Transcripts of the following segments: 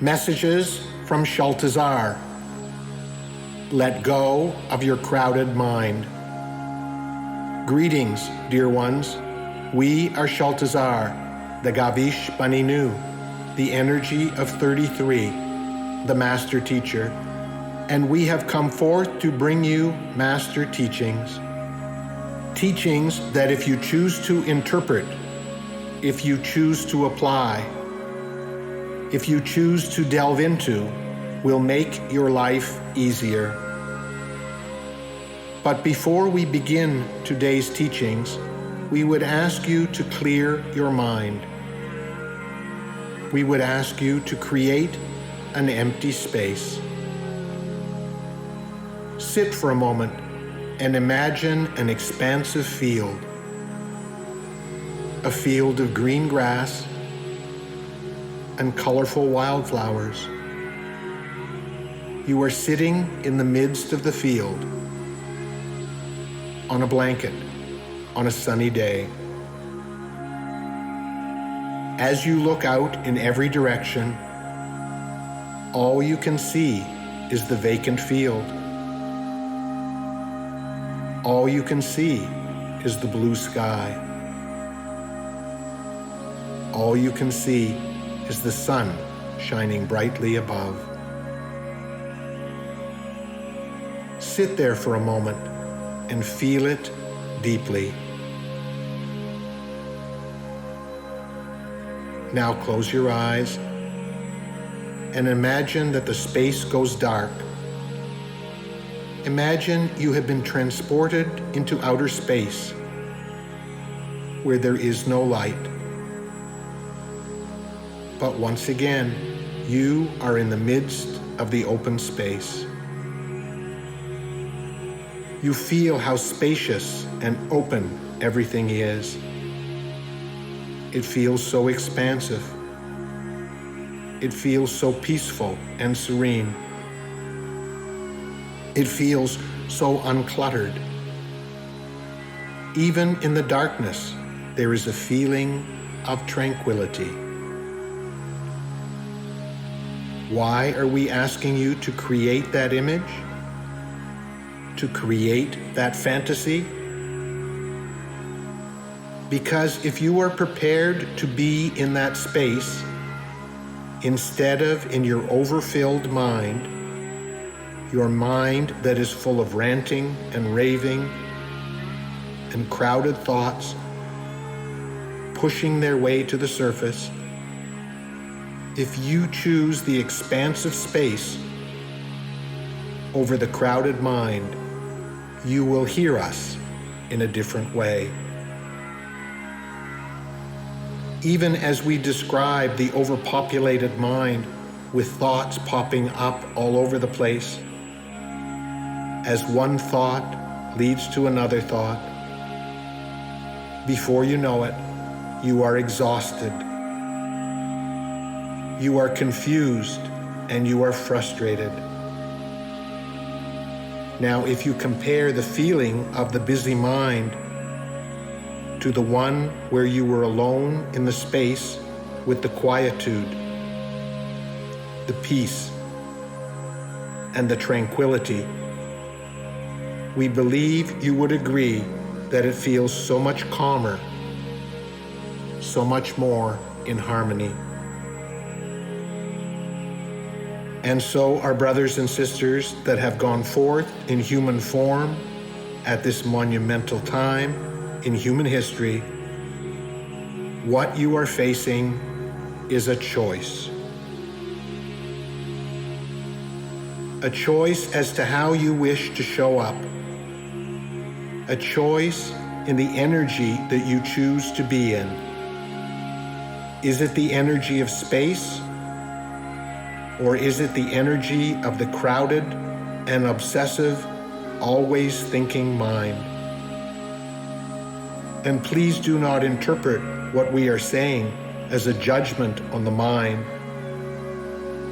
Messages from Shaltazar. Let go of your crowded mind. Greetings, dear ones. We are Shaltazar, the Gavish Baninu, the energy of 33, the Master Teacher, and we have come forth to bring you Master teachings. Teachings that if you choose to interpret, if you choose to apply, if you choose to delve into, will make your life easier. But before we begin today's teachings, we would ask you to clear your mind. We would ask you to create an empty space. Sit for a moment and imagine an expansive field. A field of green grass and colorful wildflowers. You are sitting in the midst of the field, on a blanket, on a sunny day. As you look out in every direction, all you can see is the vacant field. All you can see is the blue sky. All you can see is the sun shining brightly above. Sit there for a moment and feel it deeply. Now close your eyes and imagine that the space goes dark. Imagine you have been transported into outer space where there is no light. But once again, you are in the midst of the open space. You feel how spacious and open everything is. It feels so expansive. It feels so peaceful and serene. It feels so uncluttered. Even in the darkness, there is a feeling of tranquility. Why are we asking you to create that image? To create that fantasy? Because if you are prepared to be in that space, instead of in your overfilled mind, your mind that is full of ranting and raving and crowded thoughts pushing their way to the surface, if you choose the expansive space over the crowded mind, you will hear us in a different way. Even as we describe the overpopulated mind with thoughts popping up all over the place, as one thought leads to another thought, before you know it, you are exhausted. You are confused and you are frustrated. Now, if you compare the feeling of the busy mind to the one where you were alone in the space with the quietude, the peace, and the tranquility, we believe you would agree that it feels so much calmer, so much more in harmony. And so our brothers and sisters that have gone forth in human form at this monumental time in human history, what you are facing is a choice. A choice as to how you wish to show up. A choice in the energy that you choose to be in. Is it the energy of space? Or is it the energy of the crowded and obsessive, always thinking mind? And please do not interpret what we are saying as a judgment on the mind,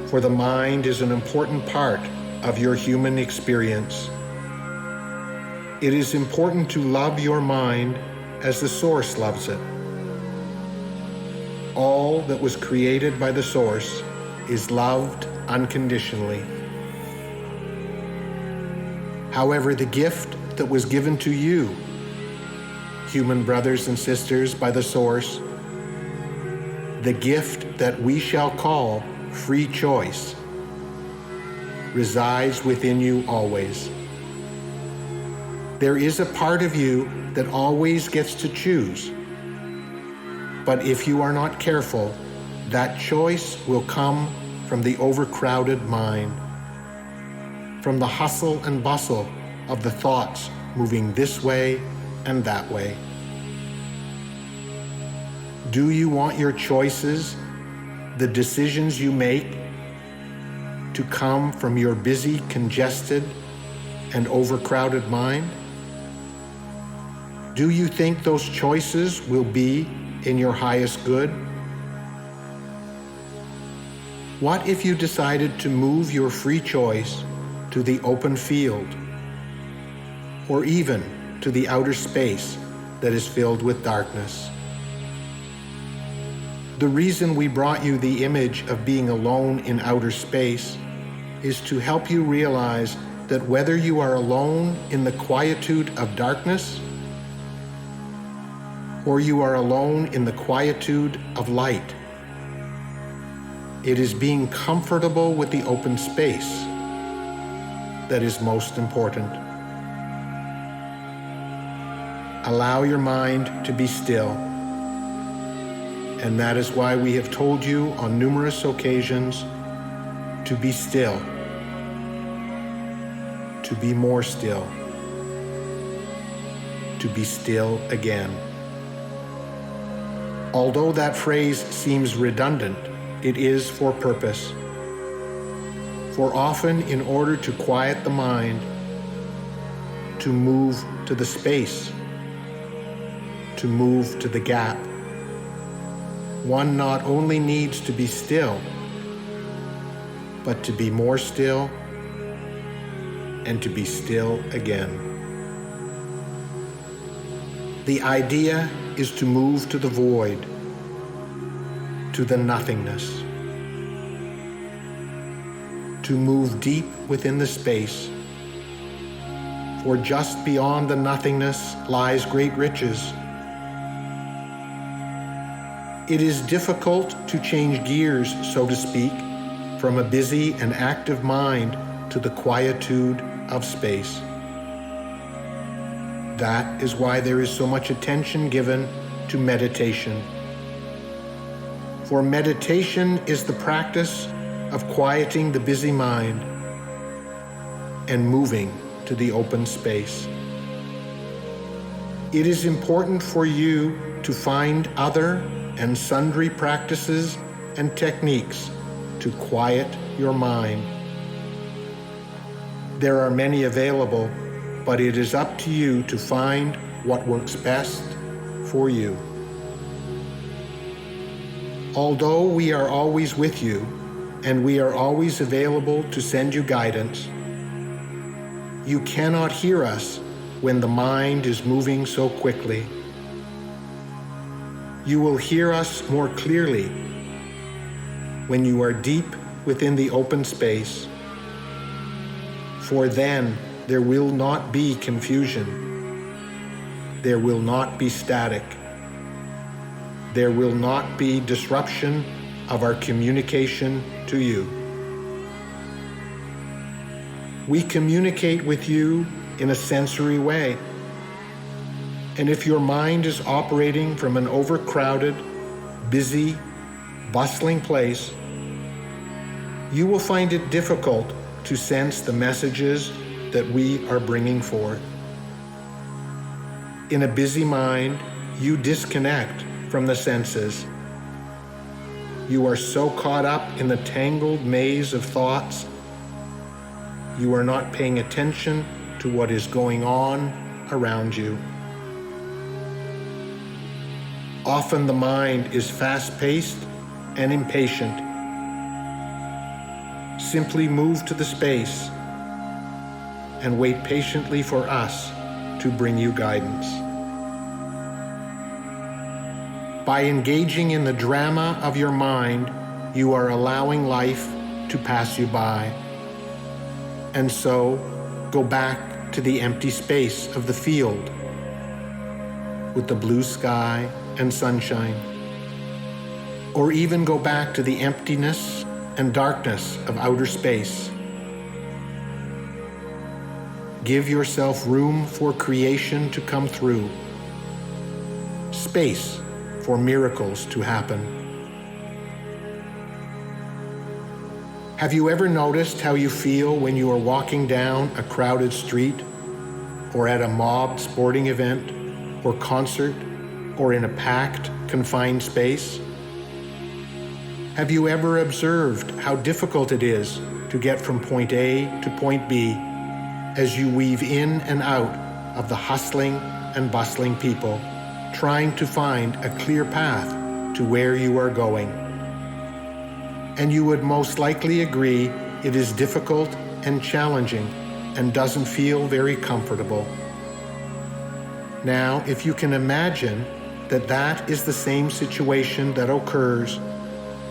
for the mind is an important part of your human experience. It is important to love your mind as the Source loves it. All that was created by the Source is loved unconditionally. However, the gift that was given to you, human brothers and sisters, by the Source, the gift that we shall call free choice, resides within you always. There is a part of you that always gets to choose, but if you are not careful, that choice will come from the overcrowded mind, from the hustle and bustle of the thoughts moving this way and that way. Do you want your choices, the decisions you make, to come from your busy, congested, and overcrowded mind? Do you think those choices will be in your highest good? What if you decided to move your free choice to the open field, or even to the outer space that is filled with darkness? The reason we brought you the image of being alone in outer space is to help you realize that whether you are alone in the quietude of darkness, or you are alone in the quietude of light, it is being comfortable with the open space that is most important. Allow your mind to be still. And that is why we have told you on numerous occasions to be still, to be more still, to be still again. Although that phrase seems redundant, it is for purpose. For often, in order to quiet the mind, to move to the space, to move to the gap, one not only needs to be still, but to be more still and to be still again. The idea is to move to the void, to the nothingness, to move deep within the space, for just beyond the nothingness lies great riches. It is difficult to change gears, so to speak, from a busy and active mind to the quietude of space. That is why there is so much attention given to meditation. For meditation is the practice of quieting the busy mind and moving to the open space. It is important for you to find other and sundry practices and techniques to quiet your mind. There are many available, but it is up to you to find what works best for you. Although we are always with you, and we are always available to send you guidance, you cannot hear us when the mind is moving so quickly. You will hear us more clearly when you are deep within the open space, for then there will not be confusion. There will not be static. There will not be disruption of our communication to you. We communicate with you in a sensory way. And if your mind is operating from an overcrowded, busy, bustling place, you will find it difficult to sense the messages that we are bringing forth. In a busy mind, you disconnect from the senses. You are so caught up in the tangled maze of thoughts, you are not paying attention to what is going on around you. Often the mind is fast-paced and impatient. Simply move to the space and wait patiently for us to bring you guidance. By engaging in the drama of your mind, you are allowing life to pass you by. And so, go back to the empty space of the field with the blue sky and sunshine. Or even go back to the emptiness and darkness of outer space. Give yourself room for creation to come through, space for miracles to happen. Have you ever noticed how you feel when you are walking down a crowded street, or at a mob sporting event, or concert, or in a packed, confined space? Have you ever observed how difficult it is to get from point A to point B as you weave in and out of the hustling and bustling people, trying to find a clear path to where you are going? And you would most likely agree it is difficult and challenging and doesn't feel very comfortable. Now, if you can imagine that that is the same situation that occurs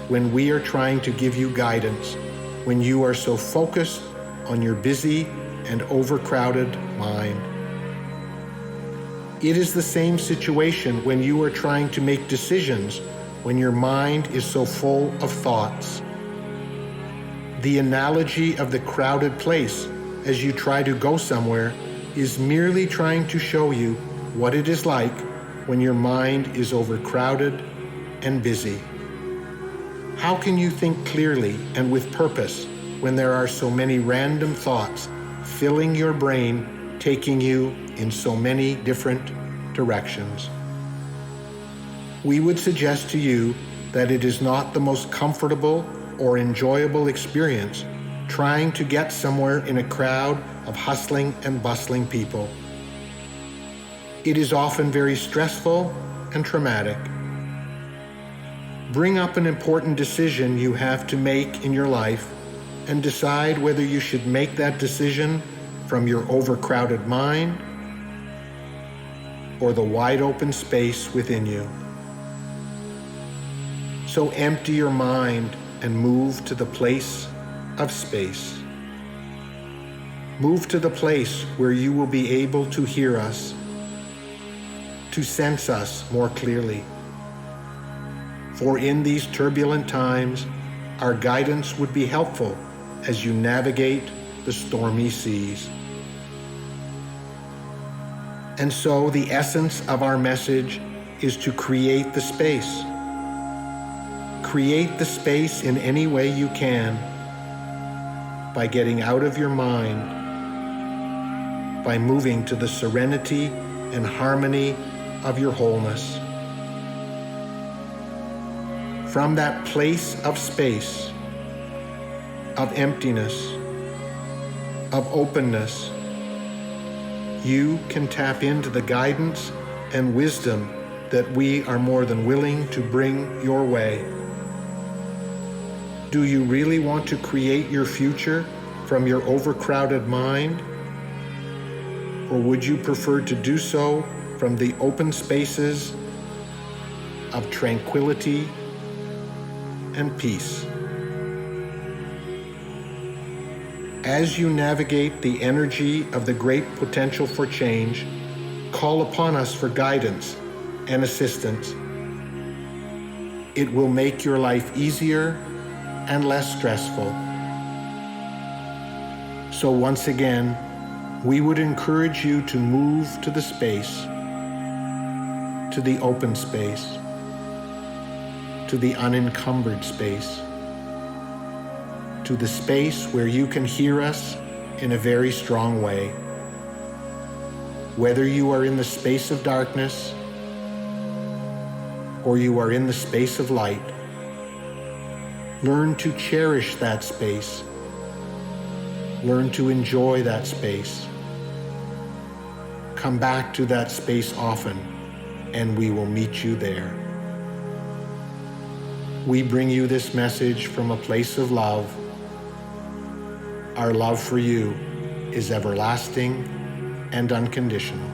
when we are trying to give you guidance, when you are so focused on your busy and overcrowded mind. It is the same situation when you are trying to make decisions when your mind is so full of thoughts. The analogy of the crowded place as you try to go somewhere is merely trying to show you what it is like when your mind is overcrowded and busy. How can you think clearly and with purpose when there are so many random thoughts filling your brain, taking you in so many different directions? We would suggest to you that it is not the most comfortable or enjoyable experience trying to get somewhere in a crowd of hustling and bustling people. It is often very stressful and traumatic. Bring up an important decision you have to make in your life and decide whether you should make that decision from your overcrowded mind or the wide open space within you. So empty your mind and move to the place of space. Move to the place where you will be able to hear us, to sense us more clearly. For in these turbulent times, our guidance would be helpful as you navigate the stormy seas. And so the essence of our message is to create the space. Create the space in any way you can, by getting out of your mind, by moving to the serenity and harmony of your wholeness. From that place of space, of emptiness, of openness, you can tap into the guidance and wisdom that we are more than willing to bring your way. Do you really want to create your future from your overcrowded mind? Or would you prefer to do so from the open spaces of tranquility and peace? As you navigate the energy of the great potential for change, call upon us for guidance and assistance. It will make your life easier and less stressful. So once again, we would encourage you to move to the space, to the open space, to the unencumbered space, to the space where you can hear us in a very strong way. Whether you are in the space of darkness or you are in the space of light, learn to cherish that space. Learn to enjoy that space. Come back to that space often, and we will meet you there. We bring you this message from a place of love. Our love for you is everlasting and unconditional.